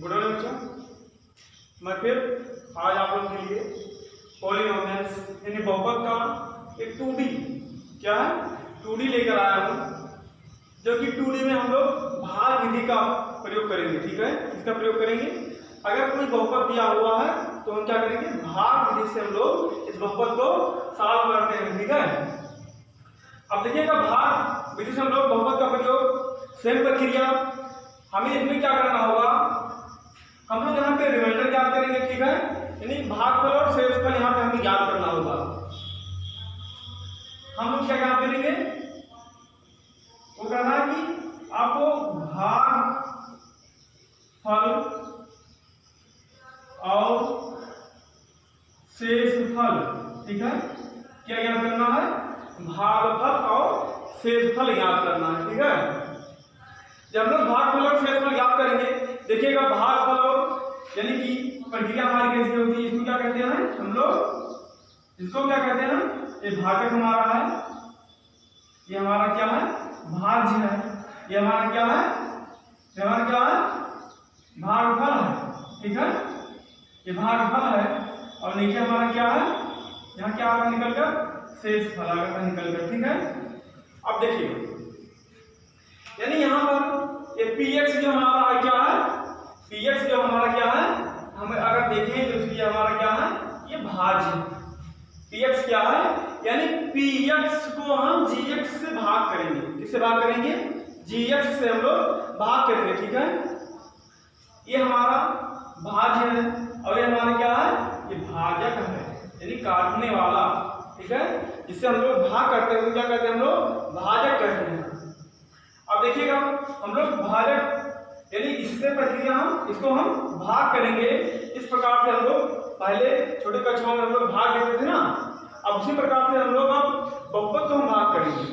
Good morning बच्चों, मैं फिर आज आप लोगों के लिए पॉलिनोमियल्स यानी बहुपद का एक 2D क्या है 2D लेकर आया हूँ, जो कि 2D में हम लोग भाग विधि का प्रयोग करेंगे। ठीक है, इसका प्रयोग करेंगे। अगर कोई बहुपद दिया हुआ है तो हम क्या करेंगे, भाग विधि से हम लोग इस बहुपद को सॉल्व करते हैं। ठीक है, अब देखिएगा भाग विधि से हम लोग बहुपद का प्रयोग, सेम प्रक्रिया। हमें इसमें क्या करना होगा, हम लोग यहाँ पे रिमाइंडर ज्ञात करेंगे। ठीक है, यानी भागफल और शेषफल यहाँ पे हमें ज्ञात करना होगा। हम लोग क्या ज्ञात करेंगे, वो कहना है कि आपको भागफल और शेषफल, ठीक है, क्या ज्ञात करना है, भागफल और शेषफल ज्ञात करना है। ठीक है, जब हम लोग भागफल और शेषफल ज्ञात करेंगे, देखिएगा भागफल और यानी कि प्रक्रिया हमारी कैसी होती है, इसको क्या कहते हैं हम लोग, इसको क्या कहते हैं, ये भाजक हमारा है, ये हमारा क्या है, भाज्य है, ये हमारा क्या है, ये हमारा क्या है, भागफल है। ठीक है, ये भागफल है और नीचे हमारा क्या है, यहाँ क्या आ रहा निकलकर, शेषफल आ रहा निकलकर। ठीक है, अब देखिए यानी यहाँ पर ये px जो हमारा है क्या है, px जो हमारा क्या है, हम अगर देखें तो ये हमारा क्या है, ये भाज्य px क्या है, यानी px को हम gx से भाग करेंगे। किससे भाग करेंगे, gx से हम लोग भाग करेंगे। ठीक है, ये हमारा भाज्य है और ये हमारा क्या है, ये भाजक है, यानी काटने वाला। ठीक है, जिससे हम लोग भाग करते हैं तो क्या कहते हैं, हम लोग भाजक कहते हैं। अब देखिएगा हम लोग भाजक यानी इससे प्रक्रिया हम इसको हम भाग करेंगे। इस प्रकार से हम लोग पहले छोटे कक्षाओं में हम लोग भाग देते थे ना, अब उसी प्रकार से हम लोग अब बहुपद को हम भाग करेंगे।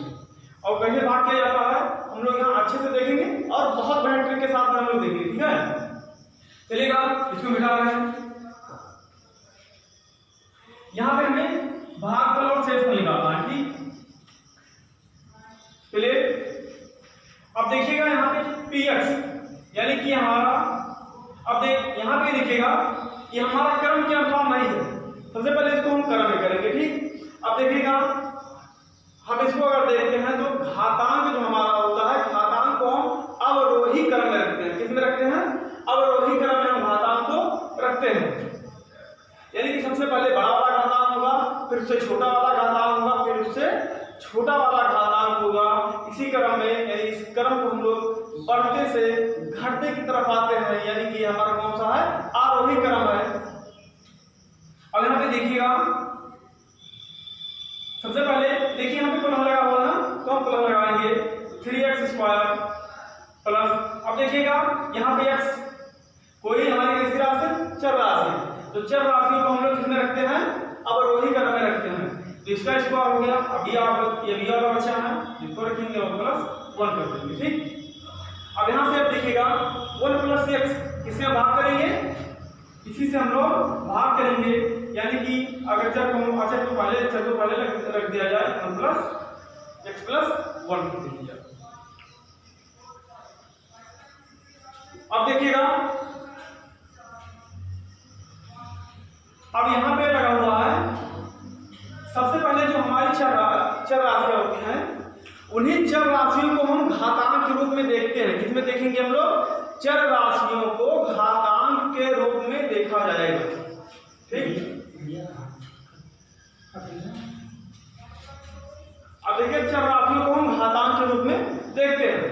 और कैसे भाग किया जाता है हम लोग यहाँ अच्छे से देखेंगे और बहुत बड़े ट्रिक के साथ में हम लोग देखेंगे। ठीक है, चलिएगा इसको मिटा रहे हैं। यहाँ पे हमें भागफल और शेषफल निकालना है। ठीक, चलिए अब देखिएगा यहाँ पे px यानी कि हमारा, अब यहाँ पे देखिएगा ये हमारा क्रम के अनुसार नहीं है, सबसे पहले इसको हम क्रम में करेंगे। ठीक, अब देखिएगा हम इसको अगर देखते हैं तो घातांक जो हमारा होता है, घातांक को हम अवरोही क्रम में रखते हैं। किस में रखते हैं, अवरोही क्रम में हम घातांक को रखते हैं। यानी कि सबसे पहले बड़ा वाला घातांक होगा, फिर उससे छोटा वाला घातांक होगा, फिर उससे छोटा वाला घातांक होगा। इसी क्रम में यानी इस क्रम को हम लोग बढ़ते से घटते की तरफ आते हैं, यानी कि हमारा कौन सा है, आरोही क्रम है। अब यहाँ पे देखिएगा सबसे पहले देखिए यहाँ पे पुनः लगा हुआ ना, तो हम पुनः लगाएंगे 3x² प्लस, अब देखिएगा यहाँ पे x कोई हमारी कैसी राशि, चर राशि, तो चर राशियों को हम लोग किसमें रखते हैं, अवरोही क्रम में रखते हैं। तो इसका स्क्वायर हो गया, अब ये भी वाला बचा है, इसको रखेंगे और प्लस 1 कर देंगे। ठीक, अब यहाँ से आप देखिएगा 1 + x किससे भाग करेंगे, इसी से हम लोग भाग करेंगे। यानी कि अगर चर को अच्छा तो पहले रख दिया जाए, 1 + x + 1 कर दीजिए। अब देखिएगा अब यहाँ पे लगा हुआ है, सबसे पहले जो हमारी चर राशियां होती हैं, उन्हीं चर राशियों को हम घातांक के रूप में देखते हैं। किसमें देखेंगे हम लोग, चर राशियों को घातांक के रूप में देखा जाएगा। ठीक, अब देखिए चर राशियों को हम घातांक के रूप में देखते हैं।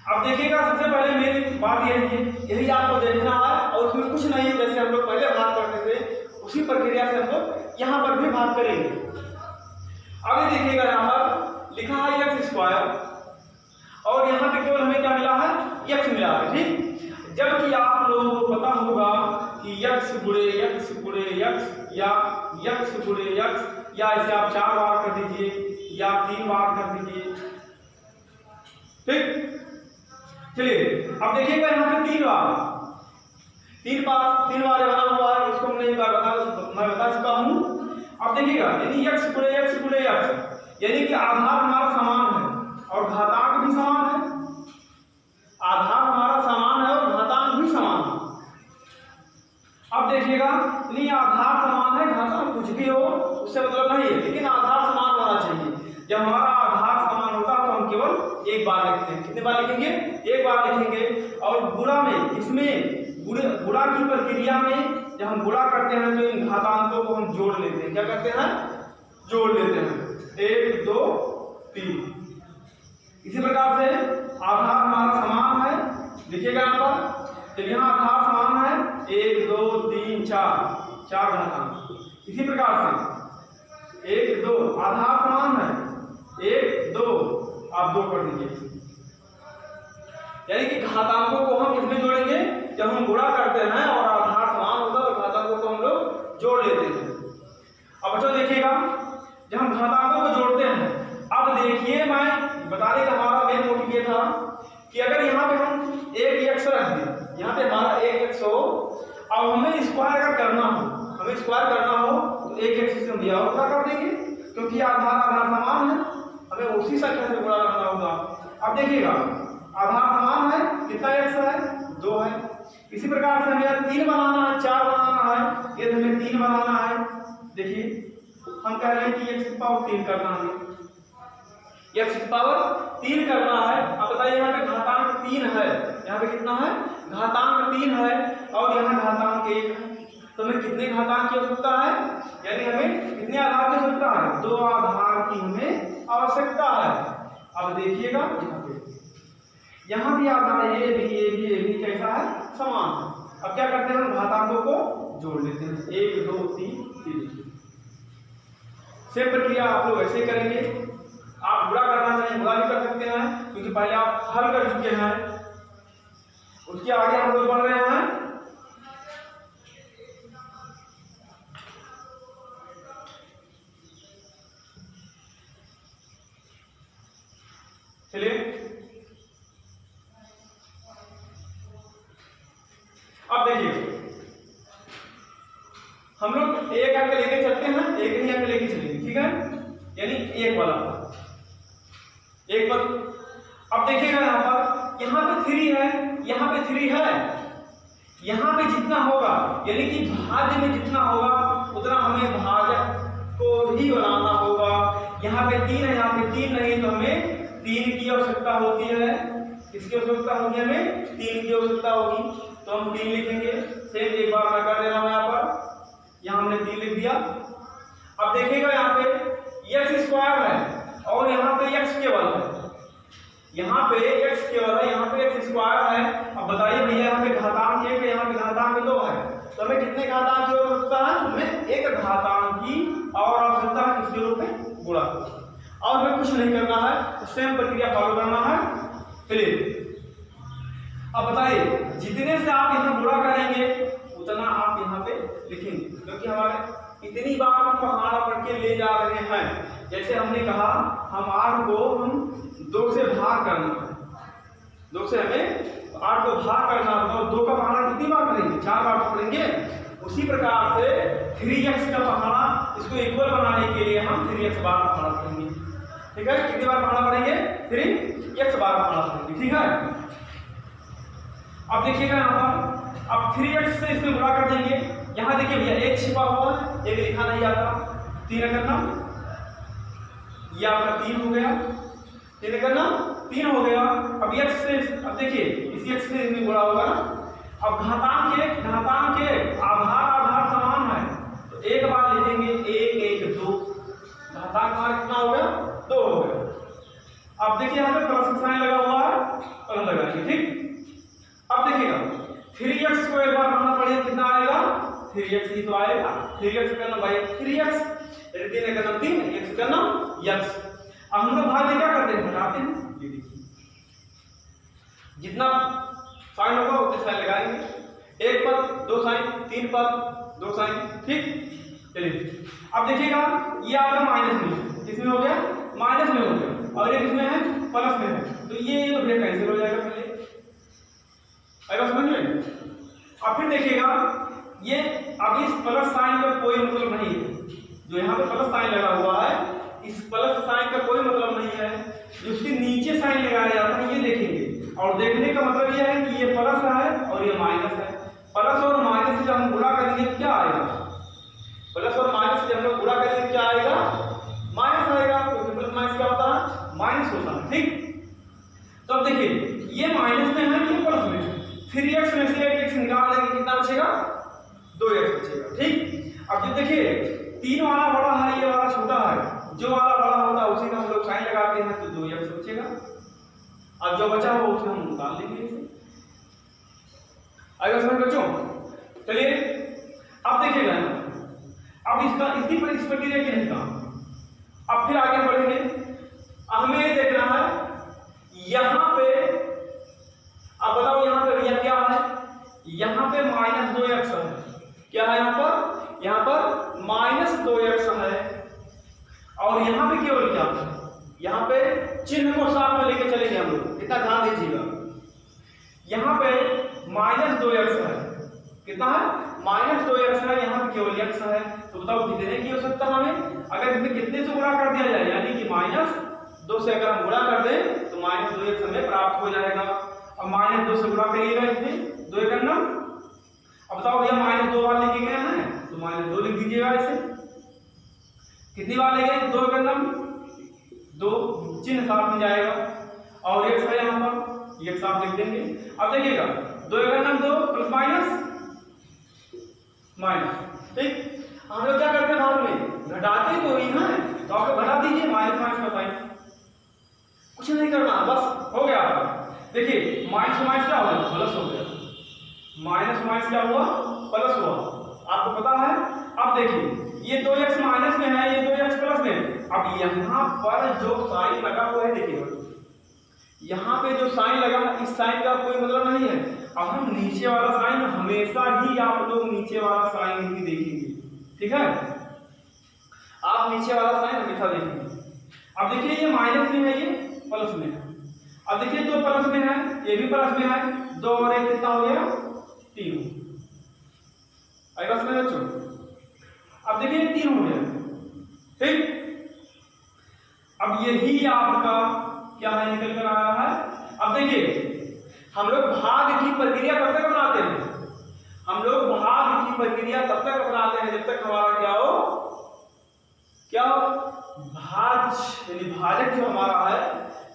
अब देखिएगा सबसे पहले मेरी बात यही आपको देखना है, और उसमें कुछ नहीं है, जैसे हम लोग पहले भाग करते थे उसी प्रक्रिया से हम लोग यहाँ पर भी भाग करेंगे। आगे देखिएगा यहाँ पर लिखा है x² और यहाँ पे केवल हमें क्या मिला है, x मिला है। ठीक, जबकि आप लोगों को पता होगा कि x × x या x × x, या इसे आप 4 बार कर दीजिए या 3 बार कर दीजिए। ठीक, चलिए अब देखिएगा यहाँ पे 3 बार बना हुआ है, इसको मैं बता चुका हूँ। अब देखिएगा यानी x × x यानी कि आधार हमारा समान है और घातांक भी समान है। आधार हमारा समान है और घातांक भी समान जब हमारा आधार समान होता है तो हम केवल एक बार लिखते हैं। कितने बार लिखेंगे? एक बार लिखेंगे। और गुणा में, इसमें गुणा की प्रक्रिया में जब हम गुणा करते हैं तो इन घातांकों को हम जोड़ लेते हैं। क्या करते हैं? जोड़ लेते हैं। 1 2 3। इसी प्रकार से आधार हमारा समान है, देखिएगा यहाँ पर, जब यहाँ आधार समान है 1 2 3 4 चार घातांक। इसी प्रकार से 1 2 आधार समान है 1 2 आप 2 कर दीजिए, यानी कि घातांकों को हम किसमें जोड़ेंगे? जब हम गुणा करते हैं और आधार समान होता है तो घातांकों को हम लोग जोड़ लेते हैं। अब बच्चों देखिएगा, जब हम घातांकों को जोड़ते हैं, अब देखिए मैं बताने का हमारा मेन मोटिव ये था कि अगर यहाँ पे हम एक x रख दें, यहाँ पे हमारा एक x हो, अब हमें स्क्वायर अगर करना हो, हमें स्क्वायर करना हो तो एक x से हम यह गुणा कर देंगे, क्योंकि आधार समान है, हमें उसी संख्या से गुणा करना होगा। अब देखिएगा आधार समान है, कितना x है? 2 है। इसी प्रकार से हमें 3 बनाना है, 4 बनाना है, ये हमें 3 बनाना है। देखिए हम कह रहे हैं कि x की पावर 3 करना है, x की पावर 3 करना है। अब बताइए यहाँ पे घातांक 3 है, यहाँ पे कितना है? घातांक 3 है और यहाँ घातांक 1 है, तो हमें कितने घातांक की आवश्यकता है? यानी हमें कितने आधार की आवश्यकता है? 2 आधार की हमें आवश्यकता है। अब देखिएगा यहाँ भी आधार ये भी कैसा है? समान है। अब क्या करते हैं? हम घातांकों को जोड़ लेते हैं, 1 2 3। सेम प्रक्रिया आप लोग ऐसे करेंगे। आप गुणा करना चाहें गुणा भी कर सकते हैं, क्योंकि पहले आप हल कर चुके हैं। उसके आगे हम लोग बढ़ रहे हैं। चलिए अब देखिए, हम लोग एक अंक लेके चलते हैं, एक ही अंक लेके चलेंगे, ठीक है? यानी एक वाला एक पर। अब देखिएगा यहाँ पे 3 है, यहाँ पे 3 है, यहाँ पे जितना होगा यानी कि भाज्य में जितना होगा उतना हमें भाजक को ही बनाना होगा। यहाँ पे 3 है, यहाँ पे 3 नहीं, तो हमें 3 की आवश्यकता होती है। किसकी आवश्यकता होगी? हमें 3 की आवश्यकता होगी, तो हम 3 लिखेंगे। सेम एक बार मैं कर दे रहा हूँ यहाँ पर, यहाँ हमने 3 लिख दिया। अब देखिएगा यहाँ पे x स्क्वायर है और यहाँ पे x केवल है, यहाँ पे x केवल है, यहाँ पे x स्क्वायर है। अब बताइए भैया यहाँ पे घातांक 1 है, यहाँ पे घातांक 2 है, तो हमें कितने घातांक की आवश्यकता है? हमें एक घातांक की और आवश्यकता है किसके रूप में? गुणा। और हमें कुछ नहीं करना है, तो सेम प्रक्रिया फॉलो करना है। चलिए अब बताइए, जितने से आप यहाँ गुणा करेंगे उतना आप यहाँ पे लिखेंगे, क्योंकि हमारे इतनी बार हम पहाड़ा पढ़ के ले जा रहे हैं। जैसे हमने कहा हम 8 को हम 2 से भाग करना है, 2 से हमें 8 को भाग करना है, तो 2 का पहाड़ा कितनी बार करेंगे? 4 बार पढ़ेंगे। उसी प्रकार से 3x का पहाड़ा, इसको इक्वल बनाने के लिए हम 3x बार पहाड़ा पढ़ेंगे, ठीक है? कितनी बार पहाड़ा पढ़ेंगे? 3x बार पहाड़ा पढ़ेंगे, ठीक है? अब देखिएगा यहाँ पर, अब 3x से इसमें गुणा कर देंगे। यहाँ देखिए भैया 1 छिपा हुआ है, 1 लिखा नहीं आता, 3 करना, ये आपका 3 हो गया, 3 करना 3 हो गया। अब x से, अब देखिए इसी x से इसमें गुणा होगा ना। अब घातांक 1 आधार समान है, तो एक बार लिखेंगे 1 1 2, घातांक हमारा कितना हो गया? 2 हो गया। अब देखिए यहाँ पे प्लस का साइन लगा हुआ है, प्लस लगाएंगे, ठीक? अब देखिएगा 3x को एक बार पढ़ना पड़ेगा, कितना आएगा? 3x ही तो आएगा। 3x का नाम भाई 3x, 3 का नाम 3, x का नाम x। अब हम लोग भाग क्या करते हैं? घटाते हैं। ये देखिए जितना साइन होगा उतने साइन लगाएंगे, 1 पर 2 साइन, 3 पर 2 साइन, ठीक? चलिए अब देखिएगा ये आपका माइनस में, किसमें हो गया? माइनस में हो गया, और ये किसमें है? प्लस में है, तो ये तो भैया कैंसिल हो जाएगा। पहले आएगा समझ में। अब फिर देखिएगा ये, अब इस प्लस साइन का कोई मतलब नहीं है, जो यहाँ पे प्लस साइन लगा हुआ है इस प्लस साइन का कोई मतलब नहीं है। जो उसके नीचे साइन लगाया जाता है ये देखेंगे, और देखने का मतलब यह है कि ये प्लस है और ये माइनस है। प्लस और माइनस से जब हम गुणा करेंगे क्या आएगा? प्लस और माइनस से जब हम गुणा करेंगे क्या आएगा? माइनस आएगा, क्योंकि प्लस माइनस का बचेगा 2x बचेगा। ठीक, अब ये देखिए 3 वाला बड़ा है, ये वाला छोटा है, जो वाला बड़ा होता है उसी का हम लोग साइन लगाते हैं तो 2x बचेगा। अब जो बचा हुआ उसे हम निकाल लेंगे। आएगा समझ बच्चों? चलिए अब देखिएगा, अब इसका इसी पर इस प्रक्रिया की नहीं काम। अब फिर आगे बढ़ेंगे, हमें ये देखना है यहाँ पे, अब बताओ यहाँ पे भैया क्या है, यहाँ पे -2x है, क्या है यहाँ पर? यहाँ पर -2x है, और यहाँ पे केवल क्या है, यहाँ पे चिन्ह को साथ में लेके चलेंगे हम लोग, इतना ध्यान दीजिएगा। यहाँ पे -2x है, कितना है? -2x है, यहाँ पे केवल x है, तो बताओ कितने की हो सकता है हमें? अगर इसमें कितने से गुणा कर दिया जाए, यानी कि -2 से अगर हम गुणा कर दें तो -2x हमें प्राप्त हो जाएगा। अब -2 से गुणा करिएगा, इसमें 2 1 9। अब बताओ भैया -2 बार लिखे गए हैं तो -2 लिख दीजिएगा। इसे कितनी बार लिखे? 2 1 9, 2 चिन्ह साथ में जाएगा, और x है यहाँ पर, ये साथ लिख देंगे। अब देखिएगा 2 1 9 2 प्लस माइनस, ठीक। हम लोग क्या करते हैं भाग में, घटाते तो ही हैं, तो आप घटा दीजिए, माइनस का साइन, कुछ नहीं करना, बस हो गया आपका। देखिए माइनस क्या हो गया? प्लस हो गया, माइनस क्या हुआ? प्लस हुआ, आपको पता है। अब देखिए ये 2x माइनस में है, ये 2x प्लस में है। अब यहाँ पर जो साइन लगा हुआ है, देखिए यहाँ पे जो साइन लगा है, इस साइन का कोई मतलब नहीं है। अब हम नीचे वाला साइन, हमेशा ही आप लोग नीचे वाला साइन ही देखेंगे, ठीक है? आप नीचे वाला साइन हमेशा देखेंगे। अब देखिए ये माइनस में है, ये प्लस में है। अब देखिए 2 प्लस में है, ये भी प्लस में है, 2 और 1 कितना हो गया? 3। आएगा समझ बच्चों? अब देखिए 3 हो गया, ठीक। अब यही आपका क्या है, निकल कर आया है। अब देखिए हम लोग भाग की प्रक्रिया कब तक बनाते हैं? हम लोग भाग की प्रक्रिया तब तक अपनाते हैं जब तक हमारा क्या हो, भाज यानी भाजक जो हमारा है,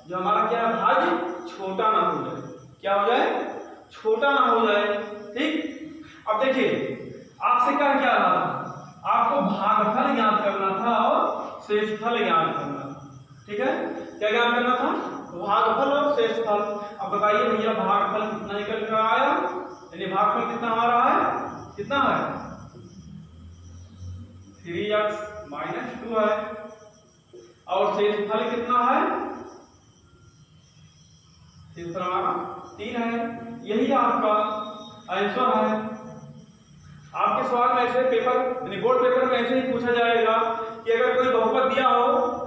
जो हमारा क्या है, भाज छोटा ना हो जाए। क्या हो जाए? छोटा ना हो जाए, ठीक। अब देखिए आपसे क्या रहा था, आपको भागफल याद करना था और शेषफल याद करना था, ठीक है? क्या याद करना था? भागफल और शेषफल। अब बताइए भैया भागफल कितना निकल कर आया, यानी भागफल कितना हमारा है, कितना है? 3x - 2 है, और शेषफल कितना है? शेषफल हमारा 3 है। यही आपका आंसर है। आपके सवाल में ऐसे पेपर यानी बोर्ड पेपर में ऐसे ही पूछा जाएगा कि अगर कोई बहुपद दिया हो,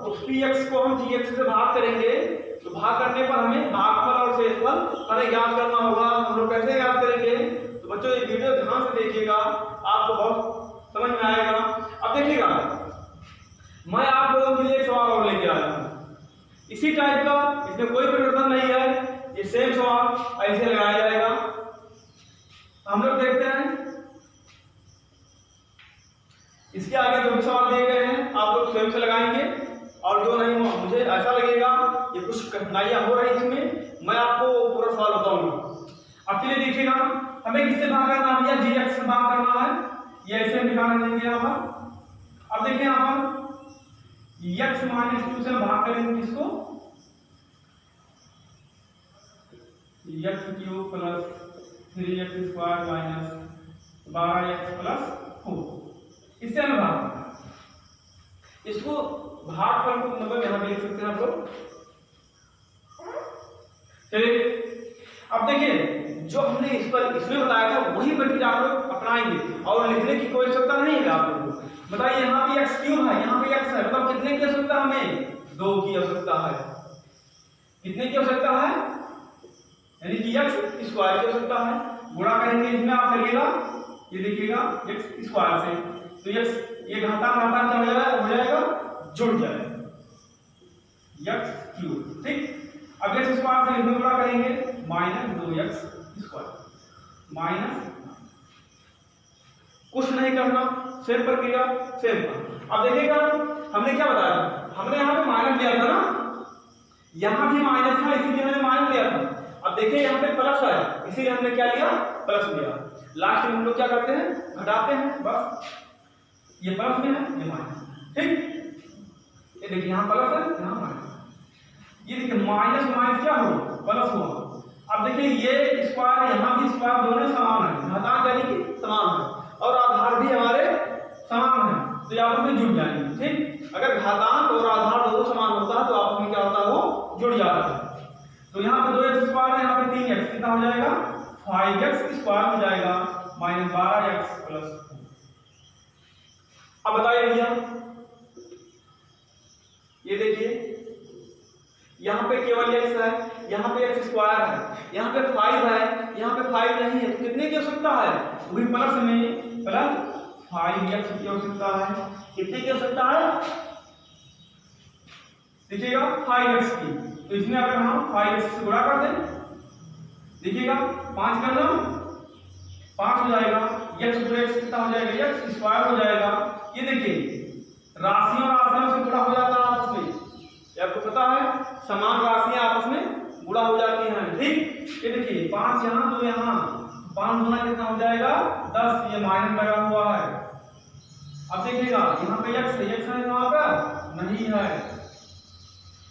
उस px को हम gx से भाग करेंगे, तो भाग करने पर हमें भागफल और शेषफल हमें याद करना होगा। हम लोग कैसे याद करेंगे? तो बच्चों ये वीडियो ध्यान से देखिएगा, आपको बहुत समझ में आएगा। अब देखिएगा मैं आप लोगों के लिए एक सवाल और लेके आया हूँ, इसी टाइप का, इसमें कोई परिवर्तन नहीं है, ये सेम सवाल ऐसे लगाया जाएगा। हम लोग देखते हैं, इसके आगे जो भी सवाल दिए गए हैं आप लोग स्वयं से लगाएंगे, और जो नहीं मुझे ऐसा लगेगा ये कुछ कठिनाइयां हो रही इसमें, मैं आपको पूरा सवाल बताऊंगा। अब चलिए देखिएगा, हमें किससे भाग करना है? gx से भाग करना है, ये ऐसे हम निकाल देंगे यहाँ पर। अब देखिए यहाँ पर x - 2 से हम भाग करेंगे किसको? x³ + 3x² - 12x + 4, इससे हम भाग, इसको भागफल को मतलब यहां पे लिख सकते हैं आप लोग। चलिए अब देखिए जो हमने इस पर इसमें बताया था वही प्रक्रिया आप लोग अपनाएंगे, और लिखने की कोई आवश्यकता नहीं है आप लोगों को। बताइए यहाँ पे x³ है, यहाँ पे x है, मतलब कितने की आवश्यकता हमें? 2 की आवश्यकता है। कितने की आवश्यकता है? यानी कि x² की आवश्यकता है। गुणा करेंगे इसमें, आप करिएगा, ये देखिएगा x² से, तो ये घाता क्या हो जाएगा? जुड़ जाएगा, x³, ठीक। अब x² से इसमें गुणा करेंगे, -2x² माइनस, कुछ नहीं करना, सेम प्रक्रिया सेम। अब देखिएगा हमने क्या बताया, हमने यहाँ पे माइनस लिया था ना, यहाँ भी माइनस था इसीलिए हमने माइनस लिया था। अब देखिए यहाँ पे प्लस है, इसीलिए हमने क्या लिया? प्लस लिया। लास्ट में हम लोग क्या करते हैं, घटाते हैं बस। ये प्लस में है, ये माइनस, ठीक। ये देखिए यहाँ प्लस है, यहाँ माइनस। ये देखिए माइनस माइनस क्या हो, प्लस हुआ। अब देखिए ये स्क्वायर, यहाँ भी स्क्वायर, दोनों समान है, घातांक यानी कि समान है, और आधार भी हमारे समान है, तो आपस में जुड़ जाएंगे, ठीक। अगर घातांक और आधार दोनों समान होता है तो आपस में क्या होता है, वो जुड़ जाता है। तो यहाँ पे 2x स्क्वायर है, यहाँ पे 3x, कितना हो जाएगा, 5x स्क्वायर हो जाएगा माइनस 12x प्लस 2। अब बताइए भैया, ये देखिए यहाँ पे केवल x है, यहाँ पे x स्क्वायर है, यहाँ पे 5 है, यहाँ पे 5 नहीं है, तो कितने की आवश्यकता है, वही प्लस में प्लस 5x की आवश्यकता है। कितने की आवश्यकता है, देखिएगा 5x की, तो इसमें अगर हम 5x से गुणा कर दें, देखिएगा 5 का नाम 5 हो जाएगा, x तो x कितना हो जाएगा, x स्क्वायर हो जाएगा। ये देखिए राशियों और राशियों से गुणा हो जाता है आपस में, ये आपको पता है, समान राशियां आपस में गुणा हो जाती हैं, ठीक। ये देखिए 5 यहाँ 2 यहाँ, 5 गुना कितना हो जाएगा 10, ये माइनस लगा हुआ है। अब देखिएगा यहाँ पे x है, x है वहां पर नहीं है।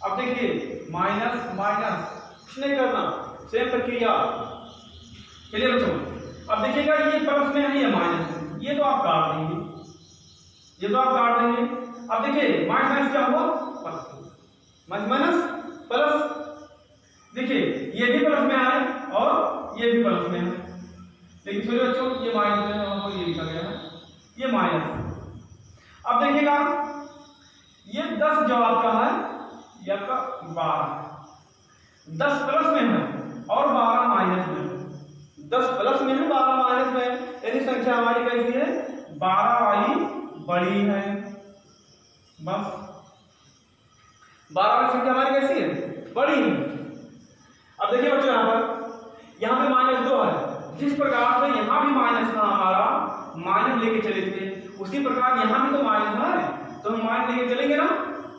अब देखिए माइनस माइनस कुछ नहीं करना, सेम प्रक्रिया। चलिए बच्चों अब देखिएगा ये प्लस में है, ये माइनस है, ये तो आप काट देंगे, ये तो आप काट देंगे। अब देखिए माइनस माइनस क्या हुआ, प्लस, माइनस माइनस प्लस। देखिए ये भी प्लस में है और ये भी प्लस में है, लेकिन सॉरी बच्चों ये माइनस में है और ये लिखा गया है, ये माइनस। अब देखिएगा ये 10 जो आपका है, ये आपका 12, 10 प्लस में है और 12 माइनस में है, 10 प्लस में है 12 माइनस में, यानी संख्या हमारी कैसी है, 12 वाली बड़ी है, बस 12 वाली संख्या हमारी कैसी है, बड़ी है। अब देखिए बच्चों यहाँ पे माइनस 2 है, जिस प्रकार से यहाँ भी माइनस था हमारा, माइनस लेके चले थे, उसी प्रकार यहाँ भी तो माइनस है, तो हम माइनस लेके चलेंगे ना।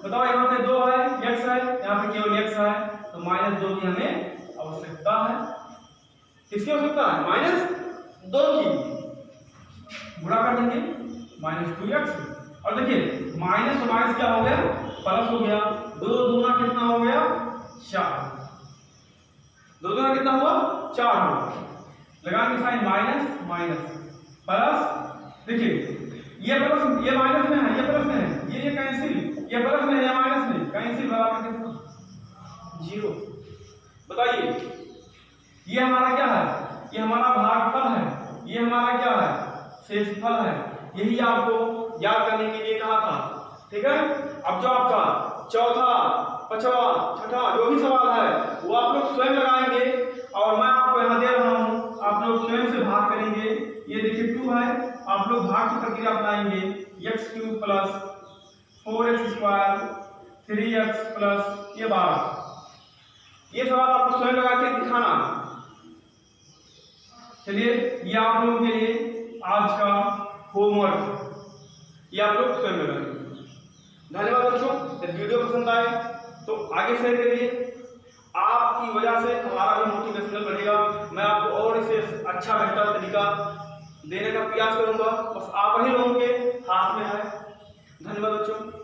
बताओ यहाँ पे 2 है, x है, यहाँ पे केवल x है, तो -2 की हमें आवश्यकता है। किसकी आवश्यकता है, -2 की। गुणा कर देंगे -2x, और देखिए माइनस और माइनस क्या हो गया, प्लस हो गया, 2 दूना कितना हो गया 4, 2 दूना कितना हुआ 4 हुआ, लगाएंगे साइन माइनस माइनस प्लस। देखिए ये प्लस, ये माइनस में है, ये प्लस में है, ये कैंसिल, ये प्लस में है, ये माइनस में कैंसिल, बराबर कितना 0। बताइए ये हमारा क्या है, ये हमारा भागफल है, ये हमारा क्या है, शेषफल है। यही आपको याद करने के लिए कहा था, ठीक है। अब जो आपका चौथा, पांचवा, छठा जो भी सवाल है वो आप लोग स्वयं लगाएंगे, और मैं आपको यहाँ दे रहा हूँ, आप लोग स्वयं से भाग करेंगे। ये देखिए 2 है, आप लोग भाग की प्रक्रिया अपनाएंगे, x³ plus 4x square 3x plus ये 12। ये सवाल आपको स्वयं लगा के दिखाना। चलिए ये आप लोगों के लिए आज का होमवर्क, ये आप लोग स्वयं लगाएंगे। धन्यवाद बच्चों, यदि वीडियो पसंद आए तो आगे शेयर करिए, आपकी वजह से हमारा भी मोटिवेशनल बढ़ेगा, मैं आपको और इसे अच्छा बेहतर तरीका देने का प्रयास करूंगा, बस आप ही लोगों के हाथ में है। धन्यवाद बच्चों।